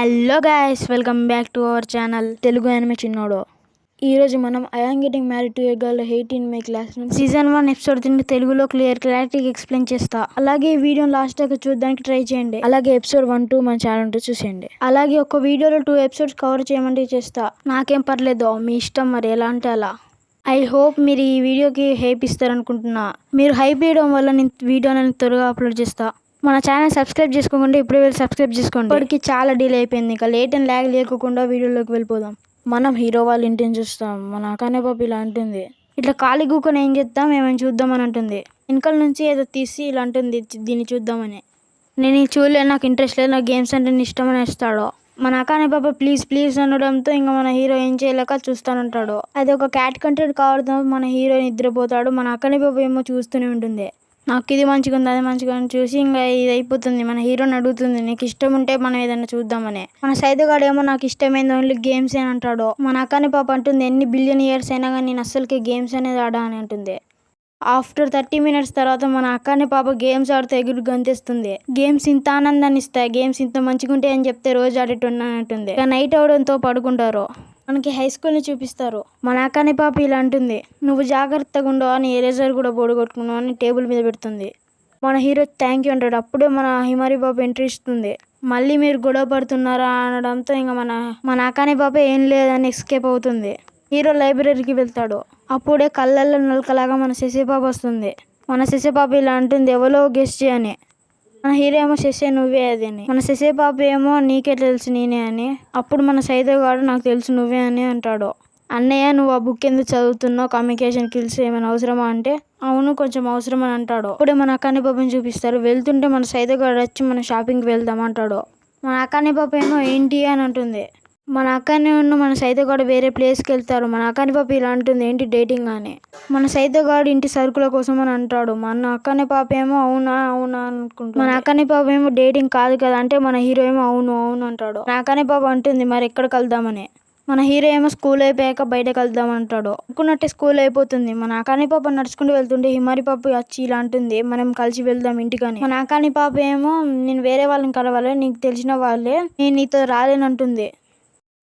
Hello guys, welcome back to our channel Telugu anime చిన్నోడు. ఈరోజు మనం I am getting married to A girl 18 May class season 1 episode 3 తెలుగులో క్లారిటీగా explain చేస్తా. అలాగే ఈ వీడియో లాస్ట్ దాకా చూడడానికి ట్రై చేయండి. అలాగే ఎపిసోడ్ 1-2 మన ఛానల్ ఉంటే చూసేయండి. అలాగే ఒక వీడియోలో 2 ఎపిసోడ్స్ కవర్ చేయమంటే చేస్తా. నాకేం పర్లేదు, మీ ఇష్టం, మరి ఎలా అంటే అలా. ఐ హోప్ మీరు ఈ వీడియోకి హైప్ ఇస్తారనుకుంటున్నా. మీరు హైప్ ఇవ్వడం వల్ల నేను వీడియోని త్వరగా అప్లోడ్ చేస్తా. మన ఛానల్ సబ్స్క్రైబ్ చేసుకోకుండా ఇప్పుడే వెళ్ళి సబ్స్క్రైబ్ చేసుకోండి. ఇప్పటికి చాలా డిలే అయిపోయింది. ఇంకా లేట్ అండ్ ల్యాగ్ లేకుండా వీడియోలోకి వెళ్ళిపోదాం. మనం హీరో వాళ్ళ ఇంటిని చూస్తాం. మన అకానే పాప ఇలా అంటుంది, ఇట్లా ఖాళీ కూకొని ఏం చేద్దాం, ఏమైనా చూద్దామని అంటుంది. వెనకాల నుంచి ఏదో తీసి ఇలా అంటుంది, దీన్ని చూద్దామని. నేను ఇది చూడలేదు, నాకు ఇంట్రెస్ట్ లేదు, నాకు గేమ్స్ అంటే ఇష్టం అని ఇస్తాడు. మన అకానే పాప ప్లీజ్ ప్లీజ్ అనడంతో ఇంకా మన హీరో ఏం చేయలేక చూస్తానంటాడు. అది ఒక క్యాట్ కంటెంట్ కావడంతో మన హీరో నిద్రపోతాడు. మన అకానే పాప ఏమో చూస్తూనే ఉంటుంది. నాకు ఇది మంచిగా ఉంది, అది మంచిగా అని చూసి ఇంకా ఇది అయిపోతుంది. మన హీరోని అడుగుతుంది, నీకు ఇష్టం ఉంటే మనం ఏదైనా చూద్దామని. మన సైదుగాడు ఏమో నాకు ఇష్టమైంది ఓన్లీ గేమ్స్ అని అంటాడు. మన అకానే పాప అంటుంది, ఎన్ని బిలియన్ ఇయర్స్ అయినా కానీ నేను అస్సలకి గేమ్స్ అనేది ఆడా అని అంటుంది. ఆఫ్టర్ 30 minutes తర్వాత మన అకానే పాప గేమ్స్ ఆడితే ఎగురు గంతేస్తుంది. గేమ్స్ ఇంత ఆనందాన్ని ఇస్తాయి, గేమ్స్ ఇంత మంచిగా ఉంటాయి అని చెప్తే రోజు ఆడేటున్నాను అంటుంది. ఇక నైట్ అవడంతో పడుకుంటారు. మనకి హై స్కూల్ని చూపిస్తారు. మన అకానే పాప ఇలా అంటుంది, నువ్వు జాగ్రత్తగా ఉండవు అని ఎరేజర్ కూడా పొడగొట్టుకున్నావు అని టేబుల్ మీద పెడుతుంది. మన హీరో థ్యాంక్ యూ అంటాడు. అప్పుడే మన హిమారి పాప ఎంట్రీ ఇస్తుంది. మళ్ళీ మీరు గొడవ పడుతున్నారా అనడంతో ఇంకా మన అకానే పాప ఏం లేదని ఎస్కేప్ అవుతుంది. హీరో లైబ్రరీకి వెళ్తాడు. అప్పుడే కళ్ళల్లో నలకలాగా మన శశి పాప వస్తుంది. మన శశి పాప ఇలా అంటుంది, ఎవరో గెస్ట్ చేయని. మన హీరో ఏమో శశి నువ్వే అది అని. మన శశి పాప ఏమో నీకే తెలుసు నేనే అని. అప్పుడు మన సైదగాడు నాకు తెలుసు నువ్వే అని అంటాడు. అన్నయ్య నువ్వు ఆ బుక్ ఎందుకు చదువుతున్నావు, కమ్యూనికేషన్ స్కిల్స్ ఏమైనా అవసరమా అంటే అవును కొంచెం అవసరం అని అంటాడు. అప్పుడే మన అకానే పాపని చూపిస్తారు. వెళ్తుంటే మన సైదగాడు వచ్చి మన షాపింగ్కి వెళ్దాం అంటాడు. మన అకానే పాప ఏమో ఏంటి అని అంటుంది. మన అక్కనే ఉన్న మన సైతగాడు వేరే ప్లేస్కి వెళ్తారు. మన అక్కని పాప ఇలా అంటుంది, ఏంటి డేటింగ్ అని. మన సైతగాడు ఇంటి సరుకుల కోసం అని అంటాడు. మన అక్కని పాప ఏమో అవునా అవునా అనుకుంటుంది. మన అక్కని పాప ఏమో డేటింగ్ కాదు కదా అంటే మన హీరో ఏమో అవును అవును అంటాడు. మన అక్కని పాప అంటుంది, మరి ఎక్కడికి వెళ్దామని. మన హీరో ఏమో స్కూల్ అయిపోయాక బయటకు వెళ్దాం అంటాడు. అనుకున్నట్టే స్కూల్ అయిపోతుంది. మన అకాని పాప నడుచుకుంటూ వెళ్తుంటే హిమారి పాప వచ్చి ఇలా అంటుంది, మనం కలిసి వెళ్దాం ఇంటికని. మన అకాని పాప ఏమో నేను వేరే వాళ్ళని కలవాలి, నీకు తెలిసిన వాళ్ళే, నేను నీతో రాలేనంటుంది.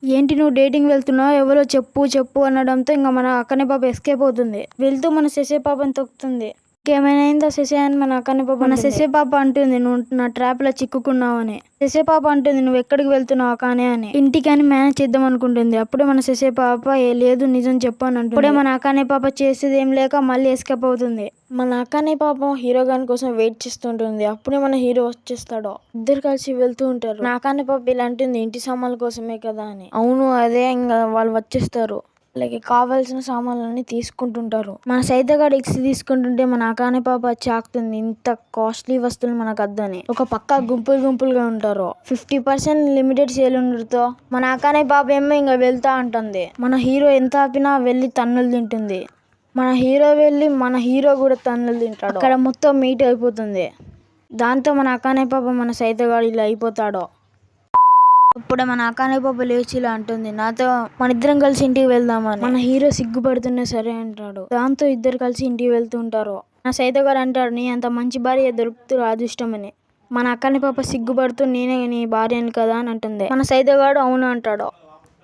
ఏంటి నువ్వు డేటింగ్ వెళ్తున్నావు, ఎవరో చెప్పు చెప్పు అనడంతో ఇంకా మన అక్కనే పాప ఎస్కేప్ అవుతుంది. వెళ్తూ మన శశి పాపని తొక్కుతుంది. ఇంకేమైనా అయిందా శశి అని మన అక్కనే పాప. మన శశి పాప అంటుంది, నువ్వు నా ట్రాప్ లో చిక్కుకున్నావు అని. శశి పాప అంటుంది, నువ్వు ఎక్కడికి వెళ్తున్నావు అకానే అని. ఇంటికి అని మేనేజ్ చేద్దాం అనుకుంటుంది. అప్పుడే మన శశి పాప లేదు నిజం చెప్పు అని అంటుంది. అప్పుడే మన అకానే పాప చేసేది ఏం లేక మళ్ళీ ఎస్కేప్ అవుతుంది. మన అకానే పాప హీరో గాని కోసం వెయిట్ చేస్తుంటుంది. అప్పుడే మన హీరో వచ్చేస్తాడు. ఇద్దరు కలిసి వెళ్తూ ఉంటారు. నా అకానే పాప ఇలా అంటుంది, ఇంటి సామాన్ల కోసమే కదా అని. అవును అదే, ఇంకా వాళ్ళు వచ్చేస్తారు. అలాగే కావాల్సిన సామాన్లన్నీ తీసుకుంటుంటారు. మన సైతగాడు ఎక్స్ తీసుకుంటుంటే మన అకానే పాప చాకుతుంది, ఇంత కాస్ట్లీ వస్తువులు మనకు అద్దని. ఒక పక్క గుంపులు గుంపులుగా ఉంటారు. 50% లిమిటెడ్ సేల్ ఉండడంతో మన అకానే పాప ఏమో ఇంకా వెళ్తా ఉంటుంది. మన హీరో ఎంత ఆపినా వెళ్ళి తన్నులు తింటుంది. మన హీరో వెళ్ళి మన హీరో కూడా తన్నులు తింటాడు. అక్కడ మొత్తం మీట్ అయిపోతుంది. దాంతో మన అకానే పాప మన సైతగాడు ఇలా అయిపోతాడు. అప్పుడే మన అకానే పాప లేచి ఇలా అంటుంది, నాతో మన ఇద్దరం కలిసి ఇంటికి వెళ్దామని. మన హీరో సిగ్గుపడుతున్నా సరే అంటాడు. దాంతో ఇద్దరు కలిసి ఇంటికి వెళ్తూ ఉంటారు. నా సైతగాడు అంటాడు, నీ అంత మంచి భార్య దొరుకుతూ అదృష్టం అని. మన అకానే పాప సిగ్గుపడుతూ నేనే నీ భార్యని కదా అని అంటుంది. మన సైతగాడు అవును అంటాడు.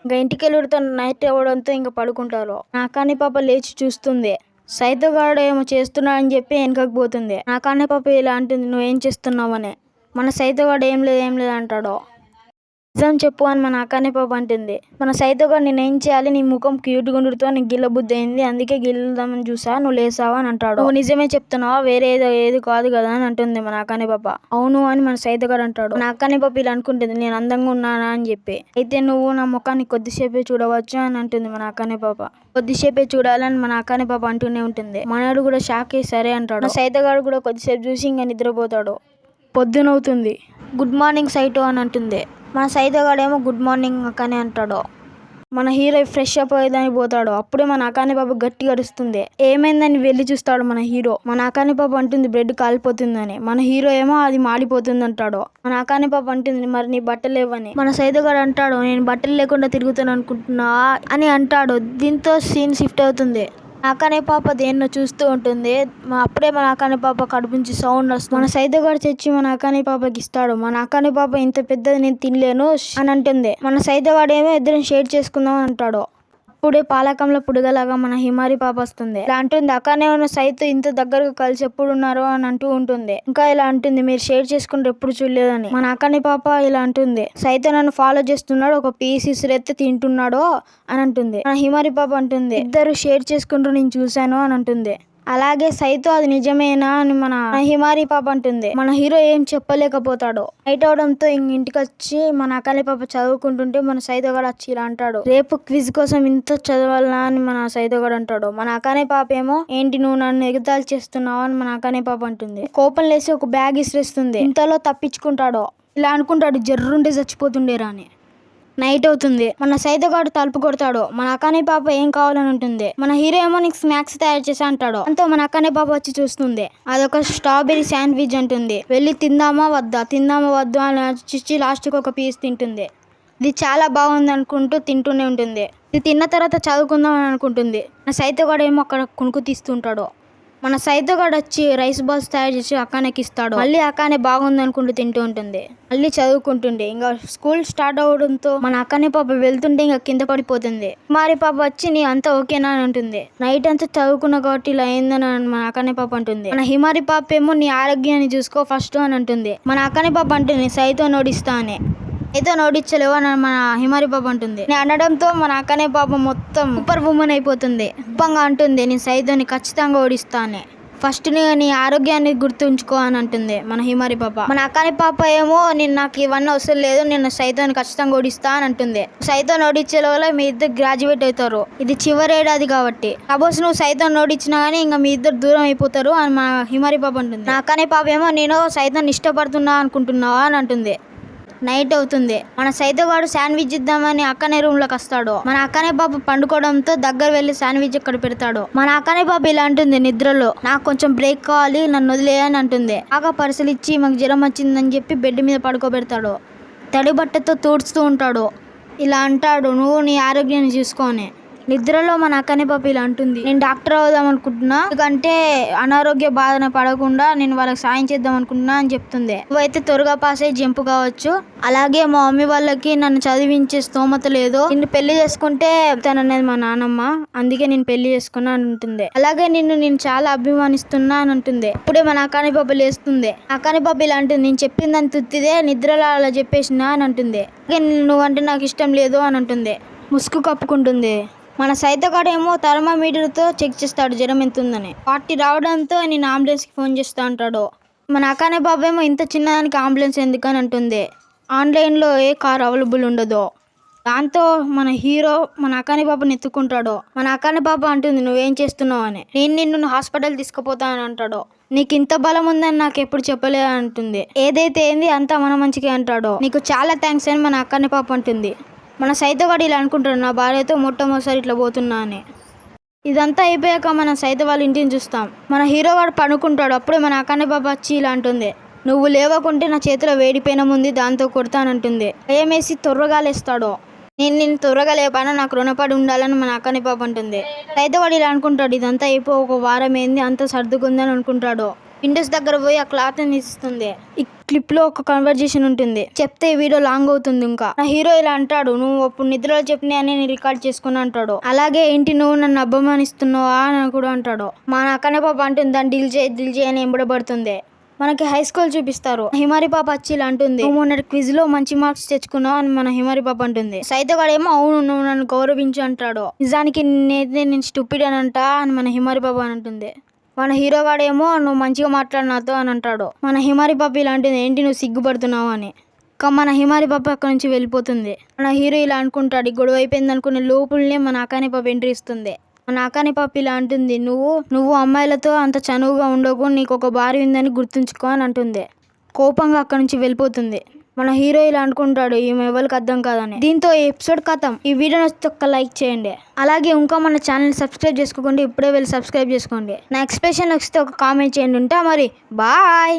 ఇంకా ఇంటికి వెళ్ళి నైట్ అవ్వడంతో ఇంకా పడుకుంటారు. నా అకానే పాప లేచి చూస్తుంది. సైతగాడు ఏమో చేస్తున్నా అని చెప్పి వెనకకు పోతుంది. నా అకానే పాప ఇలా అంటుంది, నువ్వేం చేస్తున్నావు అని. మన సైతగాడు ఏం లేదు అంటాడు. నిజం చెప్పు అని మన అకానే పాప అంటుంది. మన సైతగాడు నేనేం చేయాలి, నీ ముఖం క్యూట్ గుండుతో నీకు గిల్ల బుద్ధి అయింది, అందుకే గిల్లుదామని చూసా, నువ్వు లేసావా అని అంటాడు. నువ్వు నిజమే చెప్తున్నావా, వేరే ఏది కాదు కదా అని అంటుంది మన అకానే పాప. అవును అని మన సైతగాడు అంటాడు. మన అకానే పాప ఇలా అనుకుంటుంది, నేను అందంగా ఉన్నానా అని చెప్పి. అయితే నువ్వు నా ముఖాన్ని కొద్దిసేపే చూడవచ్చు అని అంటుంది మన అకానే పాప. కొద్దిసేపే చూడాలని మన అకానే పాప అంటూనే ఉంటుంది. మనోడు కూడా షాక్ అయ్యి సరే అంటాడు. మన సైతగాడు కూడా కొద్దిసేపు చూసి ఇంకా నిద్రపోతాడు. పొద్దునవుతుంది. గుడ్ మార్నింగ్ సైటో అని అంటుంది. మన సైతగాడు ఏమో గుడ్ మార్నింగ్ అక్కనే అంటాడు. మన హీరో ఫ్రెష్ అప్ అయ్యేదానికి పోతాడు. అప్పుడే మన అకానే పాప గట్టిగా అరుస్తుంది. ఏమైందని వెళ్ళి చూస్తాడు మన హీరో. మన అకానే పాప అంటుంది, బ్రెడ్ కాలిపోతుందని. మన హీరో ఏమో అది మాడిపోతుంది అంటాడు. మన అకానే పాప అంటుంది, మరి నీ బట్టలు లేవని. మన సైతగాడు అంటాడు, నేను బట్టలు లేకుండా తిరుగుతాను అనుకుంటున్నా అని అంటాడు. దీంతో సీన్ షిఫ్ట్ అవుతుంది. అక్కనే పాప దేన్నో చూస్తూ ఉంటుంది. అప్పుడే మన అక్కనే పాప కడుపు నుంచి సౌండ్ వస్తుంది. మన సైతగాడు తెచ్చి మన అక్కనే పాపకి ఇస్తాడు. మన అక్కనే పాప ఇంత పెద్దది నేను తినలేను అని అంటుంది. మన సైతగాడు ఏమో ఇద్దరం షేర్ చేసుకుందాం అని అంటాడు. అప్పుడే పాలకంలో పుడగలాగా మన హిమారి పాప వస్తుంది. ఇలా అంటుంది, అక్కనే ఉన్న సైతు ఇంత దగ్గరగా కలిసి ఎప్పుడు ఉన్నారు అని అంటూ ఉంటుంది. ఇంకా ఇలా అంటుంది, మీరు షేర్ చేసుకుంటే ఎప్పుడు చూడలేదని. మన అక్కని పాప ఇలా అంటుంది, సైతు నన్ను ఫాలో చేస్తున్నాడు, ఒక పీస్ ఇసురెత్తి తింటున్నాడు అని అంటుంది. మన హిమారి పాప అంటుంది, ఇద్దరు షేర్ చేసుకుంటూ నేను చూశాను అని అంటుంది. అలాగే సైతు అది నిజమేనా అని మన హిమారి పాప అంటుంది. మన హీరో ఏం చెప్పలేకపోతాడు. నైట్ అవడంతో ఇంటికి వచ్చి మన అక్కని పాప చదువుకుంటుంటే మన సైతగాడు వచ్చి ఇలా అంటాడు, రేపు క్విజ్ కోసం ఇంత చదవాలనా అని మన సైతగాడు అంటాడు. మన అక్కనే పాప ఏమో, ఏంటి నువ్వు నన్ను ఎగతాళి చేస్తున్నావు అని మన అక్కనే పాప అంటుంది. కోపం లేసి ఒక బ్యాగ్ ఇసిరేస్తుంది. ఇంతలో తప్పించుకుంటాడు. ఇలా అనుకుంటాడు, జర్రుంటే చచ్చిపోతుండేరా అని. నైట్ అవుతుంది. మన సైతగాడు తలుపు కొడతాడు. మన అక్కనే పాప ఏం కావాలని ఉంటుంది. మన హీరో ఏమో నీకు స్నాక్స్ తయారు చేసా అంటాడు. అంతా మన అక్కనే పాప వచ్చి చూస్తుంది. అదొక స్ట్రాబెరీ శాండ్విచ్ అంటుంది. వెళ్ళి తిందామా వద్దా అని చిచ్చి లాస్ట్కి ఒక పీస్ తింటుంది. ఇది చాలా బాగుంది అనుకుంటూ తింటూనే ఉంటుంది. ఇది తిన్న తర్వాత చదువుకుందాం అని అనుకుంటుంది. మన సైతగాడు ఏమో అక్కడ కునుకు తీస్తుంటాడు. మన సైతగాడు వచ్చి రైస్ బాల్స్ తయారు చేసి అక్కనేకి ఇస్తాడు. మళ్ళీ అక్కనే బాగుంది అనుకుంటూ తింటూ ఉంటుంది. మళ్ళీ చదువుకుంటుంది. ఇంకా స్కూల్ స్టార్ట్ అవడంతో మన అక్కనే పాప వెళ్తుంటే ఇంకా కింద పడిపోతుంది. మరి పాప వచ్చి నీ అంతా ఓకేనా అని అంటుంది. నైట్ అంతా చదువుకున్న కాబట్టి ఇలా అయిందని మన అక్కనే పాప అంటుంది. మన హిమారి పాప ఏమో నీ ఆరోగ్యాన్ని చూసుకో ఫస్ట్ అని అంటుంది. మన అక్కనే పాప అంటుంది, సైతో నోడిస్తా అని. అయితే నోడిచ్చలేవు అని మన హిమారి పాప అంటుంది. నేను అనడంతో మన అక్కనే పాప మొత్తం సూపర్ ఉమెన్ అయిపోతుంది. గొప్పంగా అంటుంది, నేను సైతోని ఖచ్చితంగా ఓడిస్తా అని. ఫస్ట్ నీ ఆరోగ్యాన్ని గుర్తుంచుకో అని అంటుంది మన హిమారి పాప. మన అక్కని పాప ఏమో, నేను నాకు ఇవన్నీ అవసరం లేదు, నేను సైతోని ఖచ్చితంగా ఓడిస్తా అని అంటుంది. సైతోని ఓడించే లోపల మీ ఇద్దరు గ్రాడ్యుయేట్ అవుతారు. ఇది చివరి ఏడాది కాబట్టి. సపోజ్ నువ్వు సైతోని ఓడించినా గానీ ఇంకా మీ ఇద్దరు దూరం అయిపోతారు అని మన హిమారి పాప అంటుంది. నా అక్కని పాప ఏమో, నేను సైతోని ఇష్టపడుతున్నా అనుకుంటున్నావా అని అంటుంది. నైట్ అవుతుంది. మన సైతగాడు శాండ్విచ్ ఇద్దామని అక్కనే రూమ్ లోకి వస్తాడు. మన అక్కనే పాప పండుకోవడంతో దగ్గర వెళ్లి శాండ్విచ్ అక్కడ పెడతాడు. మన అక్కనే పాప ఇలా అంటుంది నిద్రలో, నాకు కొంచెం బ్రేక్ కావాలి, నన్ను వదిలేయని అంటుంది. బాగా పరిశీలిచ్చి మాకు జ్వరం వచ్చిందని చెప్పి బెడ్ మీద పడుకోబెడతాడు. తడి బట్టతో తూడుస్తూ ఉంటాడు. ఇలా అంటాడు, నువ్వు నీ ఆరోగ్యాన్ని చూసుకోని. నిద్రలో మన అక్కనే పాప ఇలా అంటుంది, నేను డాక్టర్ అవుదాం అనుకుంటున్నా, ఎందుకంటే అనారోగ్య బాధన పడకుండా నేను వాళ్ళకి సాయం చేద్దాం అనుకుంటున్నా అని చెప్తుంది. నువ్వైతే త్వరగా పాస్ అయ్యి జంప్ కావచ్చు. అలాగే మా మమ్మీ వాళ్ళకి నన్ను చదివించే స్తోమత లేదు, నిన్ను పెళ్లి చేసుకుంటే తననేది మా నాన్నమ్మ, అందుకే నేను పెళ్లి చేసుకున్నా అని ఉంటుంది. అలాగే నేను చాలా అభిమానిస్తున్నా అని అంటుంది. అప్పుడే మన అక్కని పాప లేస్తుంది. అక్కని పాప ఇలా అంటుంది, నేను చెప్పిందని తుత్తిదే, నిద్రలో అలా చెప్పేసినా అని అంటుంది. అలాగే నువ్వంటే నాకు ఇష్టం లేదు అని అంటుంది. ముసుగు కప్పుకుంటుంది. మన సైతగాడు ఏమో థర్మామీటర్తో చెక్ చేస్తాడు జ్వరం ఎంత ఉందని. 40 రావడంతో నేను అంబులెన్స్కి ఫోన్ చేస్తా అంటాడు. మన అక్కనే బాబు ఏమో ఇంత చిన్నదానికి అంబులెన్స్ ఎందుకని అంటుంది. ఆన్లైన్లో ఏ కార్ అవైలబుల్ ఉండదో. దాంతో మన హీరో మన అక్కని పాపని ఎత్తుకుంటాడు. మన అక్కని పాప అంటుంది, నువ్వేం చేస్తున్నావు అని. నేను నిన్ను హాస్పిటల్ తీసుకుపోతానని అంటాడు. నీకు ఇంత బలం ఉందని నాకు ఎప్పుడు చెప్పలేదు అంటుంది. ఏదైతే ఏంది అంతా మన మంచిగా అంటాడు. నీకు చాలా థ్యాంక్స్ అని మన అక్కని పాప అంటుంది. మన సైతగాడు ఇలా అనుకుంటాడు, నా భార్యతో మొట్టమొదటిసారి ఇట్లా పోతున్నా అని. ఇదంతా అయిపోయాక మన సైత వాళ్ళ ఇంటిని చూస్తాం. మన హీరో వాడు పడుకుంటాడు. అప్పుడే మన అక్కనే పాప వచ్చి ఇలా అంటుంది, నువ్వు లేవకుంటే నా చేతిలో వేడి పెనం ఉంది, దాంతో కొడతానంటుంది. భయమేసి త్వరగా లేస్తాడు. నేను త్వరగా లేపాను, నాకు రుణపడి ఉండాలని మన అక్కని పాప అంటుంది. సైతగాడు ఇలా అనుకుంటాడు, ఇదంతా అయిపో ఒక వారం ఏంది అంతా సర్దుకుందని అనుకుంటాడు. విండోస్ దగ్గర పోయి ఆ క్లాత్ తీస్తుంది. ఈ క్లిప్ లో ఒక కన్వర్జేషన్ ఉంటుంది. చెప్తే ఈ వీడియో లాంగ్ అవుతుంది. ఇంకా నా హీరో ఇలా అంటాడు, నువ్వు అప్పుడు నిద్రలో చెప్పినా నేను రికార్డ్ చేసుకున్నా అంటాడు. అలాగే ఏంటి నువ్వు నన్ను అభిమానిస్తున్నావా అని కూడా అంటాడు. మా అక్కనే పాప అంటుంది, దాన్ని డిల్ చేయి అని ఎంబడబడుతుంది. మనకి హై స్కూల్ చూపిస్తారు. హిమారి పాప వచ్చి ఇలా అంటుంది, నువ్వు మొన్న క్విజ్ లో మంచి మార్క్స్ తెచ్చుకున్నావు అని మన హిమారి పాప అంటుంది. సైతగాడేమో అవును నువ్వు నన్ను గౌరవించు అంటాడు. నిజానికి నేను స్టూపిడ్ అని అంటా అని మన హిమారి పాప అని అంటుంది. మన హీరోగాడేమో నువ్వు మంచిగా మాట్లాడు నాతో అని అంటాడు. మన హిమారి పాప ఇలాంటిది ఏంటి నువ్వు సిగ్గుపడుతున్నావు అని. మన హిమారి పాప అక్కడ నుంచి వెళ్ళిపోతుంది. మన హీరో ఇలా అనుకుంటాడు, గొడవ అయిపోయింది అనుకునే లోపులనే మన అక్కని పాప ఎంట్రీ ఇస్తుంది. మన అక్కని పాప ఇలా అంటుంది, నువ్వు అమ్మాయిలతో అంత చనువుగా ఉండకు, నీకు ఒక భార్య ఉందని గుర్తుంచుకో అని అంటుంది. కోపంగా అక్కడ నుంచి వెళ్ళిపోతుంది. మన హీరో ఇలా అనుకుంటాడు, ఈమె ఎవరికి అర్థం కాదని. దీంతో ఈ ఎపిసోడ్ ఖతం. ఈ వీడియో నచ్చితే ఒక్క లైక్ చేయండి. అలాగే ఇంకా మన ఛానల్ సబ్స్క్రైబ్ చేసుకోండి. ఇప్పుడే వెళ్ళి సబ్స్క్రైబ్ చేసుకోండి. నా ఎక్స్ప్రెషన్ నచ్చితే ఒక కామెంట్ చేయండి. ఉంటా మరి, బాయ్.